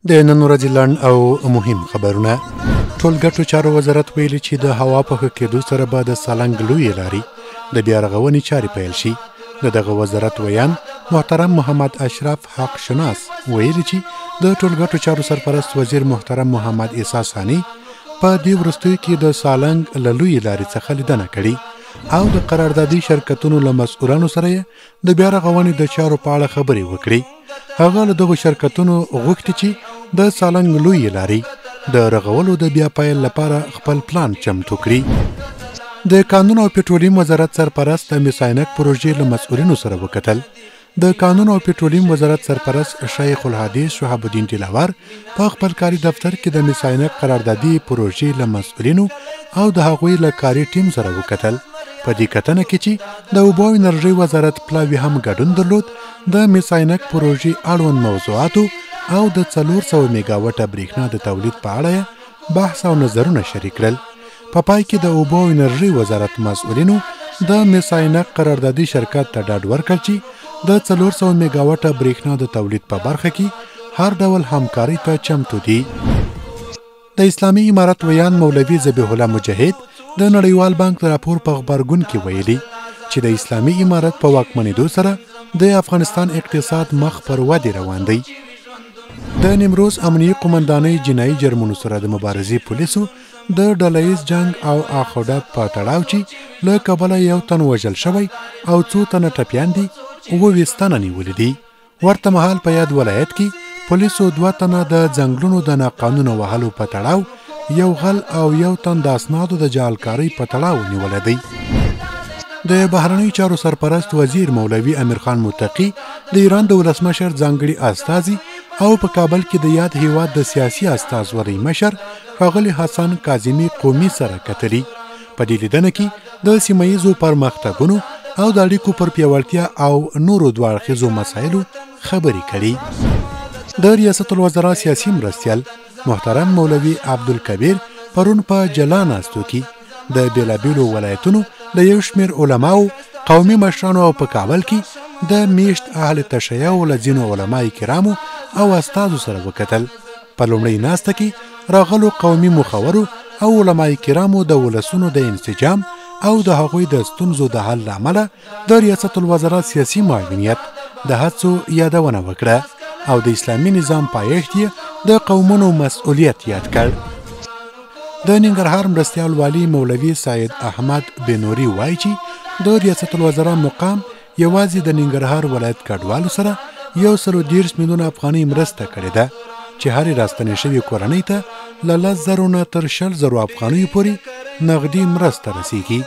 د نن ورځې لنډ او مهم خبرونه. ټولګټو چارو وزارت ویلي چې د هوا په ښه کېدو سره به د سالنګ لویې لارې د بیا رغونې چارې پیل شي. د دغه وزارت ویان محترم محمد اشرف حق شناس ویلي چې د ټولګټو چارو سرپرست وزیر محترم محمد عیسی ثانی په دې وروستیو کې د سالنګ له لویې لارې څخه لیدنه کړې او د قراردادي شرکتونو له مسؤلانو سره د بیا رغونې د چارو په اړه خبرې وکړې. هغه له دغو شرکتونو غوښتي چې د سالنګ لویې لارې د رغولو د بیا پیل لپاره خپل پلان چمتو کړي. د قانون او پټرولیم وزارت سرپرست د میساینک پروژې له مسؤلینو سره وکتل. د قانون او پټرولیم وزارت سرپرست شیخ الحدیث شهاب الدین دلاور په خپل کاري دفتر کې د میساینک قراردادي پروژې له مسؤلینو او د هغوی له کاري ټیم سره وکتل. په دې کتنه کې چې د اوبو او انرژۍ وزارت پلاوي هم ګډون درلود، د میساینک پروژې اړوند موضوعاتو او د 400 میګاوټه برېښنا د تولید په اړه بحث او نظرونه شریک کړل. په پای کې د اوبو او انرژۍ وزارت مسؤلینو د میساینک قراردادي شرکت ته ډاډ ورکړ چې د 400 میګاوټه برېښنا د تولید په برخه کې هر ډول همکاري ته چمتو دي. د اسلامي امارت ویان مولوي ذبیح الله مجاهد د نړیوال بانک راپور په خبرګون کې ویلي چې د اسلامي امارت په واکمنېدو سره د افغانستان اقتصاد مخ پر ودې روان دی. د نیمروز امنیي قومندانۍ جنایي جرمونو سره د مبارزې پولیسو د ډلهییز جنگ او اخوډات په تړاو چې له کبله یو تن وژل شوی او 2 تنه ټپیان دي 29 تنه نیولي دي. ورته مهال په یاد ولایت کې پولیسو 2 تنه د ځنګلونو د ناقانونه وهلو په تړاو، یو غل او یو تن د اسنادو د جعلکارۍ په تړاو نیولی دی. د بهرنیو چارو سرپرست وزیر مولوي امیر خان متقي د ایران د ولسمشر ځانګړي استازي او په کابل کې د یاد هیواد د سیاسي استازورۍ مشر ښاغلي حسن کاظمي قومي سره کتلي. په دې لیدنه کې د سیمه ییزو پرمختګونو او د اړیکو پر پیاوړتیا او نورو دوه اړخیزو مسایلو خبرې کړي. د ریاست الوزرا سیاسي مرستیال محترم مولوي عبدالکبیر پرون په جلا ناستو کې د بیلابیلو ولایتونو د یو شمېر علماو، قومي مشرانو او په کابل کې د میشت اهل تشیع له ځینو علمای کرامو او استازو سره وکتل. په لومړۍ ناسته کې راغلو قومي مخورو او علمای کرامو د ولسونو د انسجام او د هغوی د ستونزو د حل له امله د ریاست الوزرا سیاسي معاونیت د هڅو یادونه وکړه او د اسلامي نظام پایښت یې د قومونو مسؤلیت یاد کړ. د ننګرهار مرستیال والی مولوي سید احمد بنوري وایي چې د ریاست الوزرا مقام یوازې د ننګرهار ولایت کډوالو سره 130 میلیونه افغانۍ مرسته کړې ده چې هرې راستنې شوې کورنۍ ته له 10,000 نه تر 20,000 افغانیو پورې نغدي مرسته رسیږي.